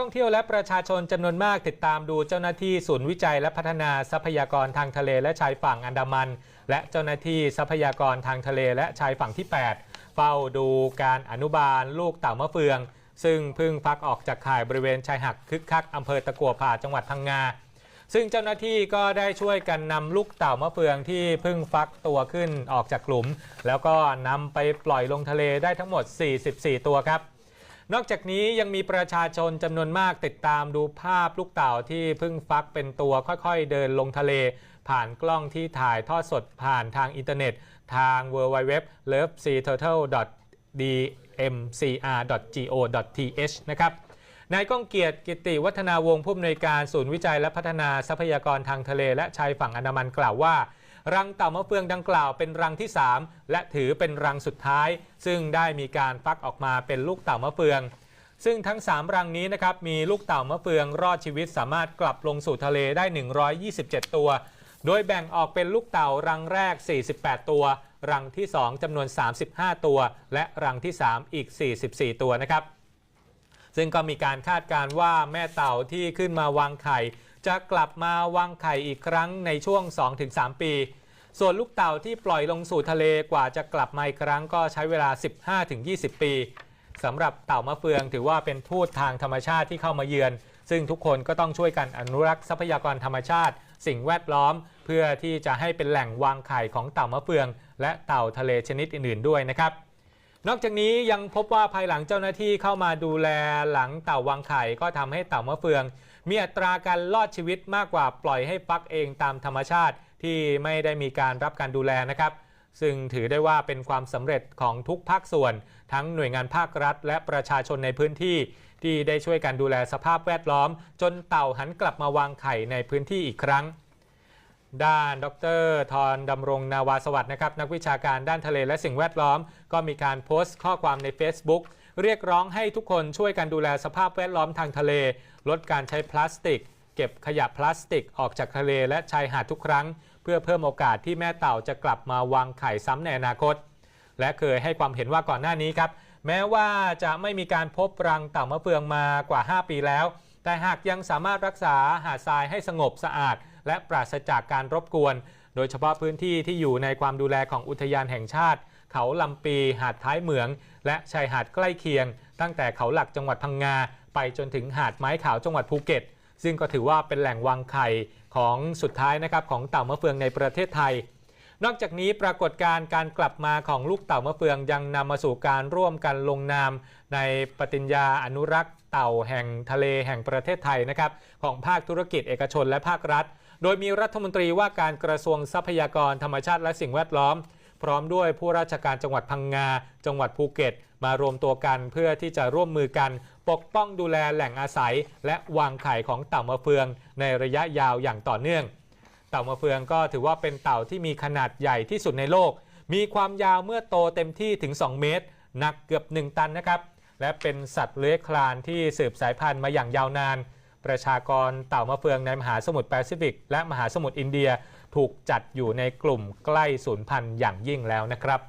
ท่องเที่ยวและประชาชนจำนวนมากติดตามดูเจ้าหน้าที่ศูนย์วิจัยและพัฒนาทรัพยากรทางทะเลและชายฝั่งอันดามันและเจ้าหน้าที่ทรัพยากรทางทะเลและชายฝั่งที่ 8 เฝ้าดูการอนุบาลลูกเต่ามะเฟืองซึ่งเพิ่งฟักออกจากข่ายบริเวณชายหาดคึกคักอำเภอตะกั่วป่าจังหวัดพังงาซึ่งเจ้าหน้าที่ก็ได้ช่วยกันนำลูกเต่ามะเฟืองที่เพิ่งฟักตัวขึ้นออกจากหลุมแล้วก็นำไปปล่อยลงทะเลได้ทั้งหมด44ตัวครับนอกจากนี้ยังมีประชาชนจำนวนมากติดตามดูภาพลูกเต่าที่เพิ่งฟักเป็นตัวค่อยๆเดินลงทะเลผ่านกล้องที่ถ่ายทอดสดผ่านทางอินเทอร์เน็ตทาง www.loveseaturtle.dmcr.go.th นะครับนายก้องเกียรติกิติวัฒนาวงศ์ผู้อำนวยการศูนย์วิจัยและพัฒนาทรัพยากรทางทะเลและชายฝั่งอันดามันกล่าวว่ารังเต่ามะเฟืองดังกล่าวเป็นรังที่ 3 และถือเป็นรังสุดท้ายซึ่งได้มีการฟักออกมาเป็นลูกเต่ามะเฟืองซึ่งทั้ง3รังนี้นะครับมีลูกเต่ามะเฟืองรอดชีวิตสามารถกลับลงสู่ทะเลได้127ตัวโดยแบ่งออกเป็นลูกเต่ารังแรก48ตัวรังที่2จำนวน35ตัวและรังที่3อีก44ตัวนะครับซึ่งก็มีการคาดการณ์ว่าแม่เต่าที่ขึ้นมาวางไข่จะกลับมาวางไข่อีกครั้งในช่วง 2-3 ปีส่วนลูกเต่าที่ปล่อยลงสู่ทะเลกว่าจะกลับมาอีกครั้งก็ใช้เวลา 15-20 ปีสำหรับเต่ามะเฟืองถือว่าเป็นทูตทางธรรมชาติที่เข้ามาเยือนซึ่งทุกคนก็ต้องช่วยกันอนุรักษ์ทรัพยากรธรรมชาติสิ่งแวดล้อมเพื่อที่จะให้เป็นแหล่งวางไข่ของเต่ามะเฟืองและเต่าทะเลชนิดอื่นๆด้วยนะครับนอกจากนี้ยังพบว่าภายหลังเจ้าหน้าที่เข้ามาดูแลหลังเต่าวางไข่ก็ทำให้เต่ามะเฟืองมีอัตราการรอดชีวิตมากกว่าปล่อยให้ฟักเองตามธรรมชาติที่ไม่ได้มีการรับการดูแลนะครับซึ่งถือได้ว่าเป็นความสำเร็จของทุกภาคส่วนทั้งหน่วยงานภาครัฐและประชาชนในพื้นที่ที่ได้ช่วยกันดูแลสภาพแวดล้อมจนเต่าหันกลับมาวางไข่ในพื้นที่อีกครั้งด้านดร.ธรดำรงนาวาสวัสดิ์นะครับนักวิชาการด้านทะเลและสิ่งแวดล้อมก็มีการโพสต์ข้อความใน Facebook เรียกร้องให้ทุกคนช่วยกันดูแลสภาพแวดล้อมทางทะเลลดการใช้พลาสติกเก็บขยะพลาสติกออกจากทะเลและชายหาดทุกครั้งเพื่อเพิ่มโอกาสที่แม่เต่าจะกลับมาวางไข่ซ้ำในอนาคตและเคยให้ความเห็นว่าก่อนหน้านี้ครับแม้ว่าจะไม่มีการพบรังเต่ามะเฟืองมากว่า5ปีแล้วแต่หากยังสามารถรักษาหาดทรายให้สงบสะอาดและปราศจากการรบกวนโดยเฉพาะพื้นที่ที่อยู่ในความดูแลของอุทยานแห่งชาติเขาลำปีหาดท้ายเหมืองและชายหาดใกล้เคียงตั้งแต่เขาหลักจังหวัดพังงาไปจนถึงหาดไม้ขาวจังหวัดภูเก็ตซึ่งก็ถือว่าเป็นแหล่งวางไข่ของสุดท้ายนะครับของเต่ามะเฟืองในประเทศไทยนอกจากนี้ปรากฏการกลับมาของลูกเต่ามะเฟืองยังนำมาสู่การร่วมกันลงนามในปฏิญญาอนุรักษ์เต่าแห่งทะเลแห่งประเทศไทยนะครับของภาคธุรกิจเอกชนและภาครัฐโดยมีรัฐมนตรีว่าการกระทรวงทรัพยากรธรรมชาติและสิ่งแวดล้อมพร้อมด้วยผู้ราชการจังหวัดพังงาจังหวัดภูเก็ตมารวมตัวกันเพื่อที่จะร่วมมือกันปกป้องดูแลแหล่งอาศัยและวางไข่ของเต่ามะเฟืองในระยะยาวอย่างต่อเนื่องเต่ามะเฟืองก็ถือว่าเป็นเต่าที่มีขนาดใหญ่ที่สุดในโลกมีความยาวเมื่อโตเต็มที่ถึง2 เมตรหนักเกือบ1 ตันนะครับและเป็นสัตว์เลื้อยคลานที่สืบสายพันธุ์มาอย่างยาวนานประชากรเต่ามะเฟืองในมหาสมุทรแปซิฟิกและมหาสมุทรอินเดียถูกจัดอยู่ในกลุ่มใกล้สูญพันธุ์อย่างยิ่งแล้วนะครับ